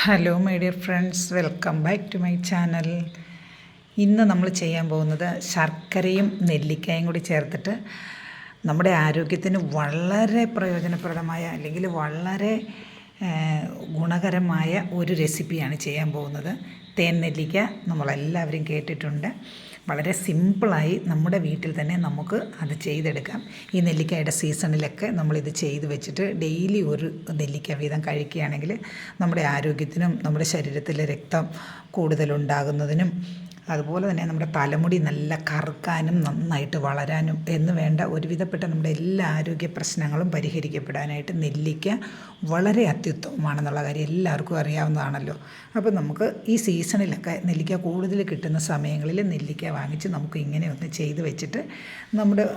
Hello my dear friends, welcome back to my channel. ഇന്ന് നമ്മൾ ചെയ്യാൻ പോകുന്നത് ശർക്കരയും നെല്ലിക്കയും കൂടി ചേർത്തിട്ട് നമ്മുടെ ആരോഗ്യത്തിന് വളരെ പ്രയോജനപ്രദമായ അല്ലെങ്കിൽ വളരെ ഗുണകരമായ ഒരു റെസിപ്പിയാണ് ചെയ്യാൻ പോകുന്നത്. തേൻ നെല്ലിക്ക നമ്മളെല്ലാവരും കേട്ടിട്ടുണ്ട്. വളരെ സിമ്പിളായി നമ്മുടെ വീട്ടിൽ തന്നെ നമുക്ക് അത് ചെയ്തെടുക്കാം. ഈ നെല്ലിക്കയുടെ സീസണിലൊക്കെ നമ്മളിത് ചെയ്ത് വെച്ചിട്ട് ഡെയിലി ഒരു നെല്ലിക്ക വീതം കഴിക്കുകയാണെങ്കിൽ നമ്മുടെ ആരോഗ്യത്തിനും നമ്മുടെ ശരീരത്തിലെ രക്തം കൂടുതലുണ്ടാകുന്നതിനും അതുപോലെ തന്നെ നമ്മുടെ തലമുടി നല്ല കറുക്കാനും നന്നായിട്ട് വളരാനും എന്ന് വേണ്ട ഒരുവിധപ്പെട്ട നമ്മുടെ എല്ലാ ആരോഗ്യ പ്രശ്നങ്ങളും പരിഹരിക്കപ്പെടാനായിട്ട് നെല്ലിക്ക വളരെ അത്യുത്തമമാണെന്നുള്ള കാര്യം എല്ലാവർക്കും അറിയാവുന്നതാണല്ലോ. അപ്പോൾ നമുക്ക് ഈ സീസണിലൊക്കെ നെല്ലിക്ക കൂടുതൽ കിട്ടുന്ന സമയങ്ങളിൽ നെല്ലിക്ക വാങ്ങിച്ച് നമുക്ക് ഇങ്ങനെ ഒന്ന് ചെയ്ത് വെച്ചിട്ട് നമ്മുടെ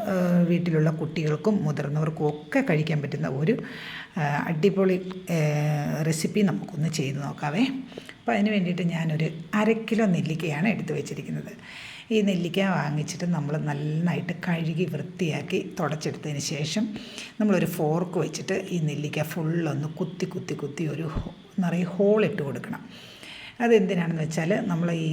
വീട്ടിലുള്ള കുട്ടികൾക്കും മുതിർന്നവർക്കും ഒക്കെ കഴിക്കാൻ പറ്റുന്ന ഒരു അടിപൊളി റെസിപ്പി നമുക്കൊന്ന് ചെയ്ത് നോക്കാവേ. അപ്പോൾ അതിന് വേണ്ടിയിട്ട് ഞാനൊരു 1/2 കിലോ നെല്ലിക്കയാണ് എടുത്ത് വെച്ചിരിക്കുന്നത്. ഈ നെല്ലിക്ക വാങ്ങിച്ചിട്ട് നമ്മൾ നന്നായിട്ട് കഴുകി വൃത്തിയാക്കി തുടച്ചെടുത്തതിന് ശേഷം നമ്മളൊരു ഫോർക്ക് വെച്ചിട്ട് ഈ നെല്ലിക്ക ഫുള്ളൊന്ന് കുത്തി ഒരു നിറയെ ഹോളിട്ട് കൊടുക്കണം. അതെന്തിനാണെന്ന് വെച്ചാൽ നമ്മൾ ഈ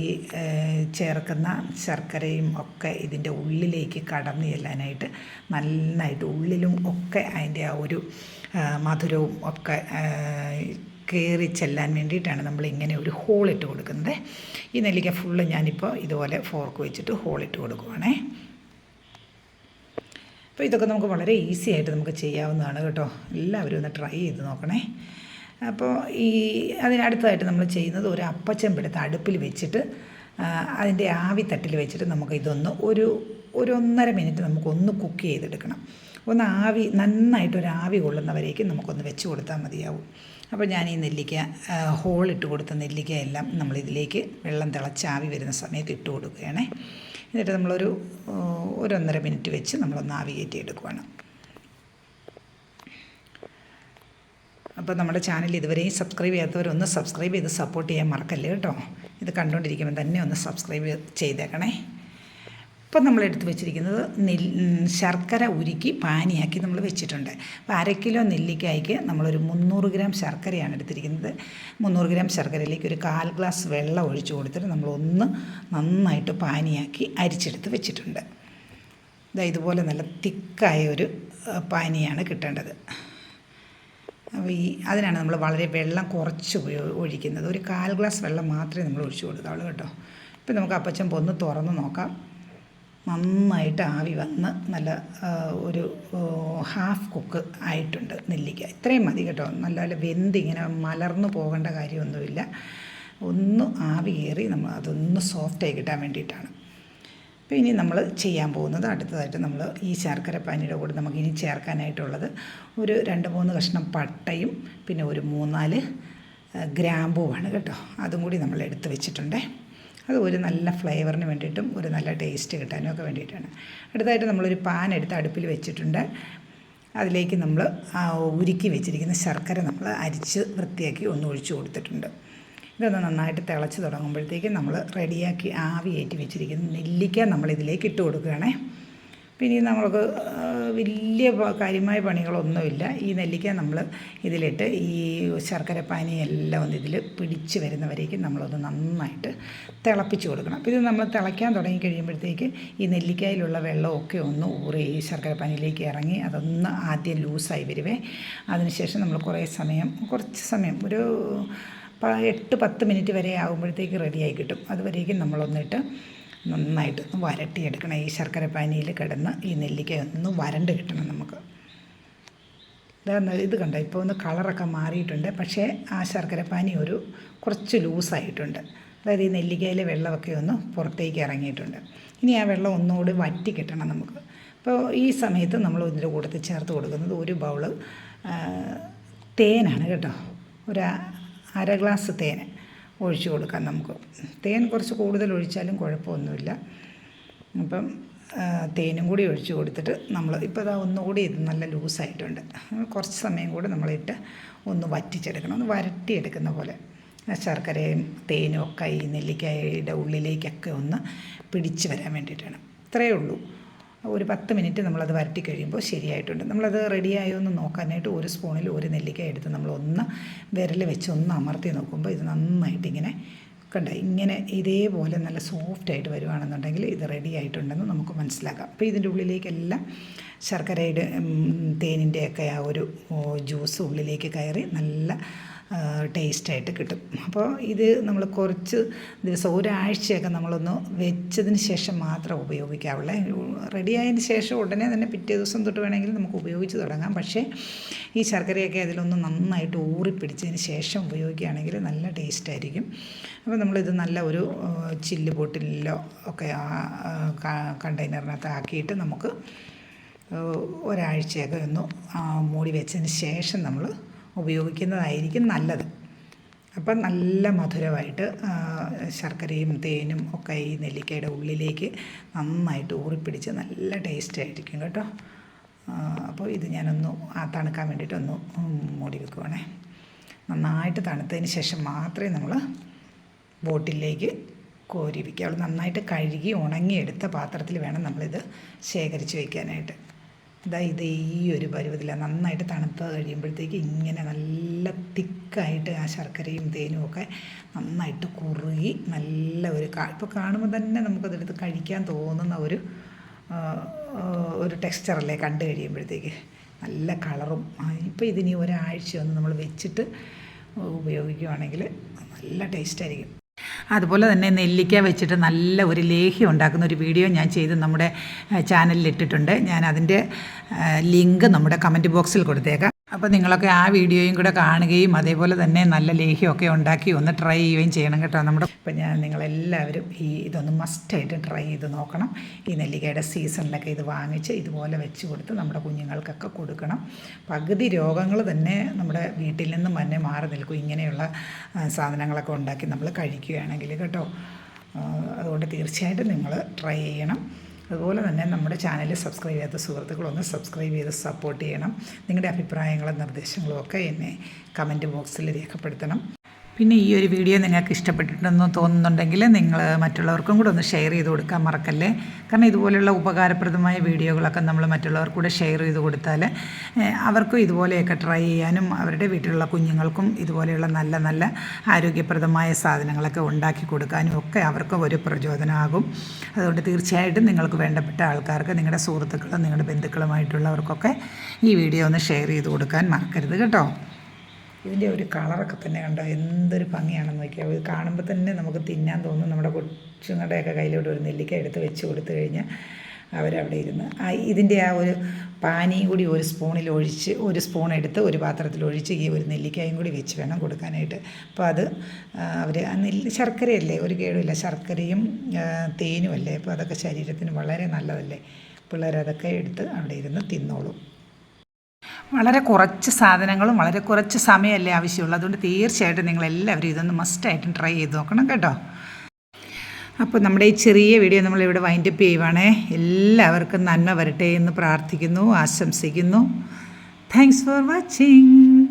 ചേർക്കുന്ന ശർക്കരയും ഒക്കെ ഇതിൻ്റെ ഉള്ളിലേക്ക് കടന്നു ചെല്ലാനായിട്ട് നന്നായിട്ട് ഉള്ളിലും ഒക്കെ അതിൻ്റെ ആ ഒരു മധുരവും ഒക്കെ കയറി ചെല്ലാൻ വേണ്ടിയിട്ടാണ് നമ്മൾ ഇങ്ങനെ ഒരു ഹോളിട്ട് കൊടുക്കുന്നത്. ഈ നെല്ലിക്ക ഫുള്ള് ഞാനിപ്പോൾ ഇതുപോലെ ഫോർക്ക് വെച്ചിട്ട് ഹോളിട്ട് കൊടുക്കുവാണേ. അപ്പോൾ ഇതൊക്കെ നമുക്ക് വളരെ ഈസി ആയിട്ട് നമുക്ക് ചെയ്യാവുന്നതാണ് കേട്ടോ. എല്ലാവരും ഒന്ന് ട്രൈ ചെയ്ത് നോക്കണേ. അപ്പോൾ അതിനടുത്തതായിട്ട് നമ്മൾ ചെയ്യുന്നത് ഒരു അപ്പച്ചെമ്പെടുത്ത് അടുപ്പിൽ വെച്ചിട്ട് അതിൻ്റെ ആവി തട്ടിൽ വെച്ചിട്ട് നമുക്ക് ഇതൊന്ന് ഒരു 1.5 മിനിറ്റ് നമുക്കൊന്ന് കുക്ക് ചെയ്തെടുക്കണം. നന്നായിട്ടൊരു ആവി കൊള്ളുന്നവരേക്കും നമുക്കൊന്ന് വെച്ച് കൊടുത്താൽ മതിയാവും. അപ്പോൾ ഞാൻ ഈ നെല്ലിക്ക ഹോളിട്ട് കൊടുത്ത നെല്ലിക്കയെല്ലാം നമ്മളിതിലേക്ക് വെള്ളം തിളച്ച് ആവി വരുന്ന സമയത്ത് ഇട്ട് കൊടുക്കുകയാണ്. എന്നിട്ട് നമ്മളൊരു 1.5 മിനിറ്റ് വെച്ച് നമ്മളൊന്ന് ആവി കയറ്റി എടുക്കുകയാണ്. അപ്പോൾ നമ്മുടെ ചാനൽ ഇതുവരെയും സബ്സ്ക്രൈബ് ചെയ്യാത്തവരൊന്ന് സബ്സ്ക്രൈബ് ചെയ്ത് സപ്പോർട്ട് ചെയ്യാൻ മറക്കല്ലേ കേട്ടോ. ഇത് കണ്ടുകൊണ്ടിരിക്കുമ്പോൾ തന്നെ ഒന്ന് സബ്സ്ക്രൈബ് ചെയ്തേക്കണേ. ഇപ്പം നമ്മൾ എടുത്ത് വെച്ചിരിക്കുന്നത് ശർക്കര ഉരുക്കി പാനിയാക്കി നമ്മൾ വെച്ചിട്ടുണ്ട്. അപ്പോൾ 1/2 കിലോ നെല്ലിക്കായ്ക്ക് നമ്മളൊരു 300 ഗ്രാം ശർക്കരയാണ് എടുത്തിരിക്കുന്നത്. 300 ഗ്രാം ശർക്കരയിലേക്ക് ഒരു 1/4 ഗ്ലാസ് വെള്ളം ഒഴിച്ച് കൊടുത്തിട്ട് നമ്മളൊന്ന് നന്നായിട്ട് പാനിയാക്കി അരിച്ചെടുത്ത് വെച്ചിട്ടുണ്ട്. ഇതുപോലെ നല്ല തിക്കായ ഒരു പാനിയാണ് കിട്ടേണ്ടത്. അപ്പോൾ അതിനാണ് നമ്മൾ വളരെ വെള്ളം കുറച്ച് ഒഴിക്കുന്നത്. ഒരു 1/4 ഗ്ലാസ് വെള്ളം മാത്രമേ നമ്മൾ ഒഴിച്ച് കൊടുക്കാവുള്ളൂ കേട്ടോ. ഇപ്പം നമുക്ക് അപ്പച്ചൻ ഒന്ന് തുറന്ന് നോക്കാം. നന്നായിട്ട് ആവി വന്ന് നല്ല ഒരു ഹാഫ് കുക്ക് ആയിട്ടുണ്ട് നെല്ലിക്ക. ഇത്രയും മതി കേട്ടോ. നല്ല വെന്തിങ്ങനെ മലർന്നു പോകേണ്ട കാര്യമൊന്നുമില്ല. ഒന്ന് ആവി കയറി നമ്മൾ അതൊന്ന് സോഫ്റ്റായി കിട്ടാൻ വേണ്ടിയിട്ടാണ്. അപ്പോൾ ഇനി നമ്മൾ ചെയ്യാൻ പോകുന്നത് അടുത്തതായിട്ട് നമ്മൾ ഈ ശർക്കര പാനിയുടെ കൂടെ നമുക്കിനി ചേർക്കാനായിട്ടുള്ളത് ഒരു 2-3 കഷ്ണം പട്ടയും പിന്നെ ഒരു 3-4 ഗ്രാമ്പൂവാണ് കേട്ടോ. അതും കൂടി നമ്മൾ എടുത്ത് വെച്ചിട്ടുണ്ട്. അത് ഒരു നല്ല ഫ്ലേവറിന് വേണ്ടിയിട്ടും ഒരു നല്ല ടേസ്റ്റ് കിട്ടാനും ഒക്കെ വേണ്ടിയിട്ടാണ്. അടുത്തായിട്ട് നമ്മളൊരു പാൻ എടുത്ത് അടുപ്പിൽ വെച്ചിട്ടുണ്ട്. അതിലേക്ക് നമ്മൾ ഉരുക്കി വെച്ചിരിക്കുന്ന ശർക്കര നമ്മൾ അരിച്ച് വൃത്തിയാക്കി ഒന്ന് ഒഴിച്ച് കൊടുത്തിട്ടുണ്ട്. ഇതൊന്ന് നന്നായിട്ട് തിളച്ച് തുടങ്ങുമ്പോഴത്തേക്ക് നമ്മൾ റെഡിയാക്കി ആവി കയറ്റി വെച്ചിരിക്കുന്ന നെല്ലിക്ക നമ്മളിതിലേക്ക് ഇട്ട് കൊടുക്കുകയാണേ. പിന്നെ നമ്മൾക്ക് വലിയ കാര്യമായ പണികളൊന്നുമില്ല. ഈ നെല്ലിക്ക നമ്മൾ ഇതിലിട്ട് ഈ ശർക്കര പാനിയെല്ലാം ഒന്ന് ഇതിൽ പിടിച്ച് വരുന്നവരേക്കും നമ്മളൊന്ന് നന്നായിട്ട് തിളപ്പിച്ച് കൊടുക്കണം. അപ്പോൾ ഇത് നമ്മൾ തിളയ്ക്കാൻ തുടങ്ങി കഴിയുമ്പോഴത്തേക്ക് ഈ നെല്ലിക്കയിലുള്ള വെള്ളമൊക്കെ ഒന്ന് ഊറി ഈ ശർക്കര പാനിയിലേക്ക് ഇറങ്ങി അതൊന്ന് ആദ്യം ലൂസായി വരുവേ. അതിനുശേഷം നമ്മൾ കുറച്ച് സമയം ഒരു 8-10 മിനിറ്റ് വരെ ആകുമ്പോഴത്തേക്ക് റെഡിയായി കിട്ടും. അതുവരേക്കും നമ്മളൊന്നിട്ട് നന്നായിട്ട് വരട്ടിയെടുക്കണം. ഈ ശർക്കര പാനിയിൽ കിടന്ന് ഈ നെല്ലിക്ക ഒന്ന് വരണ്ട് കിട്ടണം നമുക്ക്. ഇത് കണ്ടോ, ഇപ്പോൾ ഒന്ന് കളറൊക്കെ മാറിയിട്ടുണ്ട്. പക്ഷേ ആ ശർക്കര പാനി കുറച്ച് ലൂസായിട്ടുണ്ട്. അതായത് ഈ നെല്ലിക്കയിലെ വെള്ളമൊക്കെ ഒന്ന് പുറത്തേക്ക് ഇറങ്ങിയിട്ടുണ്ട്. ഇനി ആ വെള്ളം ഒന്നുകൂടി വറ്റി കിട്ടണം നമുക്ക്. അപ്പോൾ ഈ സമയത്ത് നമ്മൾ ഇതിൻ്റെ കൂട്ടത്തിൽ ചേർത്ത് കൊടുക്കുന്നത് ഒരു ബൗള് തേനാണ് കേട്ടോ. ഒരു 1/2 ഗ്ലാസ് തേൻ ഒഴിച്ച് കൊടുക്കാം നമുക്ക്. തേൻ കുറച്ച് കൂടുതൽ ഒഴിച്ചാലും കുഴപ്പമൊന്നുമില്ല. അപ്പം തേനും കൂടി ഒഴിച്ച് കൊടുത്തിട്ട് നമ്മൾ ഇപ്പോൾ ഒന്നുകൂടി ഇത് നല്ല ലൂസായിട്ടുണ്ട്. കുറച്ച് സമയം കൂടി നമ്മളിട്ട് ഒന്ന് വറ്റിച്ചെടുക്കണം. ഒന്ന് വരട്ടിയെടുക്കുന്ന പോലെ ശർക്കരയും തേനും ഒക്കെ ഈ നെല്ലിക്കയുടെ ഉള്ളിലേക്കൊക്കെ ഒന്ന് പിടിച്ച് വരാൻ വേണ്ടിയിട്ടാണ്. ഇത്രയേ ഉള്ളൂ. ഒരു 10 മിനിറ്റ് നമ്മളത് വരട്ടി കഴിയുമ്പോൾ ശരിയായിട്ടുണ്ട്. നമ്മളത് റെഡിയായോ എന്ന് നോക്കാനായിട്ട് ഒരു സ്പൂണിൽ ഒരു നെല്ലിക്ക എടുത്ത് നമ്മളൊന്ന് വിരൽ വെച്ച് ഒന്ന് അമർത്തി നോക്കുമ്പോൾ ഇത് നന്നായിട്ട് ഇങ്ങനെ കണ്ട ഇങ്ങനെ ഇതേപോലെ നല്ല സോഫ്റ്റായിട്ട് വരുവാണെന്നുണ്ടെങ്കിൽ ഇത് റെഡി ആയിട്ടുണ്ടെന്ന് നമുക്ക് മനസ്സിലാക്കാം. അപ്പോൾ ഇതിൻ്റെ ഉള്ളിലേക്കെല്ലാം ശർക്കരയുടെ തേനിൻ്റെയൊക്കെ ആ ഒരു ജ്യൂസ് ഉള്ളിലേക്ക് കയറി നല്ല ടേസ്റ്റായിട്ട് കിട്ടും. അപ്പോൾ ഇത് നമ്മൾ കുറച്ച് ദിവസം ഒരാഴ്ചയൊക്കെ നമ്മളൊന്ന് വെച്ചതിന് ശേഷം മാത്രം ഉപയോഗിക്കാവുള്ളേ. റെഡിയായതിന് ശേഷം ഉടനെ തന്നെ പിറ്റേ ദിവസം തൊട്ട് വേണമെങ്കിൽ നമുക്ക് ഉപയോഗിച്ച് തുടങ്ങാം. പക്ഷേ ഈ ശർക്കരയൊക്കെ അതിലൊന്ന് നന്നായിട്ട് ഊറിപ്പിടിച്ചതിന് ശേഷം ഉപയോഗിക്കുകയാണെങ്കിൽ നല്ല ടേസ്റ്റായിരിക്കും. അപ്പോൾ നമ്മളിത് നല്ല ഒരു ചില്ല് ബോട്ടിലോ ഒക്കെ കണ്ടെയ്നറിനകത്ത് ആക്കിയിട്ട് നമുക്ക് ഒരാഴ്ചയൊക്കെ ഒന്ന് മൂടി വെച്ചതിന് ശേഷം നമ്മൾ ഉപയോഗിക്കുന്നതായിരിക്കും നല്ലത്. അപ്പം നല്ല മധുരമായിട്ട് ശർക്കരയും തേനും ഒക്കെ ഈ നെല്ലിക്കയുടെ ഉള്ളിലേക്ക് നന്നായിട്ട് ഊറിപ്പിടിച്ച് നല്ല ടേസ്റ്റായിരിക്കും കേട്ടോ. അപ്പോൾ ഇത് ഞാനൊന്ന് തണുക്കാൻ വേണ്ടിയിട്ടൊന്ന് മൂടി വെക്കുവാണേ. നന്നായിട്ട് തണുത്തതിന് ശേഷം മാത്രമേ നമ്മൾ ബോട്ടിലേക്ക് കോരി വയ്ക്കാവുള്ളൂ. നന്നായിട്ട് കഴുകി ഉണങ്ങിയെടുത്ത പാത്രത്തിൽ വേണം നമ്മളിത് ശേഖരിച്ച് വയ്ക്കാനായിട്ട്. ഇത് ഈ ഒരു പരുവത്തിലാണ്. നന്നായിട്ട് തണുത്ത് കഴിയുമ്പോഴത്തേക്ക് ഇങ്ങനെ നല്ല തിക്കായിട്ട് ആ ശർക്കരയും തേനും ഒക്കെ നന്നായിട്ട് കുറുകി നല്ല ഒരു ഇപ്പോൾ കാണുമ്പോൾ തന്നെ നമുക്കതെടുത്ത് കഴിക്കാൻ തോന്നുന്ന ഒരു ടെക്സ്ചറല്ലേ കണ്ടു കഴിയുമ്പോഴത്തേക്ക്. നല്ല കളറും. ഇപ്പോൾ ഇതിനി ഒരാഴ്ചയൊന്ന് നമ്മൾ വെച്ചിട്ട് ഉപയോഗിക്കുകയാണെങ്കിൽ നല്ല ടേസ്റ്റായിരിക്കും. അതുപോലെ തന്നെ നെല്ലിക്ക വെച്ചിട്ട് നല്ല ഒരു ലേഹ്യം ഉണ്ടാക്കുന്ന ഒരു വീഡിയോ ഞാൻ ചെയ്ത് നമ്മുടെ ചാനലിൽ ഇട്ടിട്ടുണ്ട്. ഞാൻ അതിൻ്റെ ലിങ്ക് നമ്മുടെ കമൻറ്റ് ബോക്സിൽ കൊടുത്തേക്കാം. അപ്പോൾ നിങ്ങളൊക്കെ ആ വീഡിയോയും കൂടെ കാണുകയും അതേപോലെ തന്നെ നല്ല ലേഹ്യമൊക്കെ ഉണ്ടാക്കി ഒന്ന് ട്രൈ ചെയ്യുകയും ചെയ്യണം കേട്ടോ. ഇപ്പം നിങ്ങളെല്ലാവരും ഇതൊന്ന് മസ്റ്റായിട്ട് ട്രൈ ചെയ്ത് നോക്കണം. ഈ നെല്ലിക്കയുടെ സീസണിലൊക്കെ ഇത് വാങ്ങിച്ച് ഇതുപോലെ വെച്ച് കൊടുത്ത് നമ്മുടെ കുഞ്ഞുങ്ങൾക്കൊക്കെ കൊടുക്കണം. പകുതി രോഗങ്ങൾ തന്നെ നമ്മുടെ വീട്ടിൽ നിന്നും തന്നെ മാറി നിൽക്കും ഇങ്ങനെയുള്ള സാധനങ്ങളൊക്കെ ഉണ്ടാക്കി നമ്മൾ കഴിക്കുകയാണെങ്കിൽ കേട്ടോ. അതുകൊണ്ട് തീർച്ചയായിട്ടും നിങ്ങൾ ട്രൈ ചെയ്യണം. അതുപോലെ തന്നെ നമ്മുടെ ചാനൽ സബ്സ്ക്രൈബ് ചെയ്യാത്ത സുഹൃത്തുക്കളൊന്ന് സബ്സ്ക്രൈബ് ചെയ്ത് സപ്പോർട്ട് ചെയ്യണം. നിങ്ങളുടെ അഭിപ്രായങ്ങളും നിർദ്ദേശങ്ങളും ഒക്കെ എന്നെ കമൻറ്റ് ബോക്സിൽ രേഖപ്പെടുത്തണം. പിന്നെ ഈ ഒരു വീഡിയോ നിങ്ങൾക്ക് ഇഷ്ടപ്പെട്ടിട്ടുണ്ടെന്ന് തോന്നുന്നുണ്ടെങ്കിൽ നിങ്ങൾ മറ്റുള്ളവർക്കും കൂടെ ഒന്ന് ഷെയർ ചെയ്ത് കൊടുക്കാൻ മറക്കല്ലേ. കാരണം ഇതുപോലെയുള്ള ഉപകാരപ്രദമായ വീഡിയോകളൊക്കെ നമ്മൾ മറ്റുള്ളവർക്ക് കൂടെ ഷെയർ ചെയ്ത് കൊടുത്താൽ അവർക്കും ഇതുപോലെയൊക്കെ ട്രൈ ചെയ്യാനും അവരുടെ വീട്ടിലുള്ള കുഞ്ഞുങ്ങൾക്കും ഇതുപോലെയുള്ള നല്ല നല്ല ആരോഗ്യപ്രദമായ സാധനങ്ങളൊക്കെ ഉണ്ടാക്കി കൊടുക്കാനും ഒക്കെ അവർക്കും ഒരു പ്രചോദനമാകും. അതുകൊണ്ട് തീർച്ചയായിട്ടും നിങ്ങൾക്ക് വേണ്ടപ്പെട്ട ആൾക്കാർക്ക് നിങ്ങളുടെ സുഹൃത്തുക്കളും നിങ്ങളുടെ ബന്ധുക്കളുമായിട്ടുള്ളവർക്കൊക്കെ ഈ വീഡിയോ ഒന്ന് ഷെയർ ചെയ്ത് കൊടുക്കാൻ മറക്കരുത് കേട്ടോ. ഇതിൻ്റെ ഒരു കളറൊക്കെ തന്നെ കണ്ടോ, എന്തൊരു ഭംഗിയാണെന്ന് നോക്കിയാൽ. ഇത് കാണുമ്പോൾ തന്നെ നമുക്ക് തിന്നാൻ തോന്നും. നമ്മുടെ കൊച്ചുങ്ങളുടെയൊക്കെ കയ്യിലോട്ട് ഒരു നെല്ലിക്ക എടുത്ത് വെച്ച് കൊടുത്തു കഴിഞ്ഞാൽ അവരവിടെ ഇരുന്ന് ഇതിൻ്റെ ആ ഒരു പാനിയും കൂടി ഒരു സ്പൂണിൽ ഒഴിച്ച് ഒരു സ്പൂൺ എടുത്ത് ഒരു പാത്രത്തിൽ ഒഴിച്ച് ഈ ഒരു നെല്ലിക്കായും കൂടി വെച്ച് വേണം കൊടുക്കാനായിട്ട്. അപ്പോൾ അത് അവർ ശർക്കരയല്ലേ, ഒരു കേടുമില്ല, ശർക്കരയും തേനും അല്ലേ. അപ്പോൾ അതൊക്കെ ശരീരത്തിന് വളരെ നല്ലതല്ലേ. പിള്ളേരതൊക്കെ എടുത്ത് അവിടെ ഇരുന്ന് തിന്നോളും. വളരെ കുറച്ച് സാധനങ്ങളും വളരെ കുറച്ച് സമയമല്ലേ ആവശ്യമുള്ളൂ. അതുകൊണ്ട് തീർച്ചയായിട്ടും നിങ്ങളെല്ലാവരും ഇതൊന്ന് മസ്റ്റായിട്ടും ട്രൈ ചെയ്ത് നോക്കണം കേട്ടോ. അപ്പോൾ നമ്മുടെ ഈ ചെറിയ വീഡിയോ നമ്മളിവിടെ വൈൻഡപ്പ് ചെയ്യുവാണേ. എല്ലാവർക്കും നന്മ വരട്ടെ എന്ന് പ്രാർത്ഥിക്കുന്നു, ആശംസിക്കുന്നു. Thanks for watching.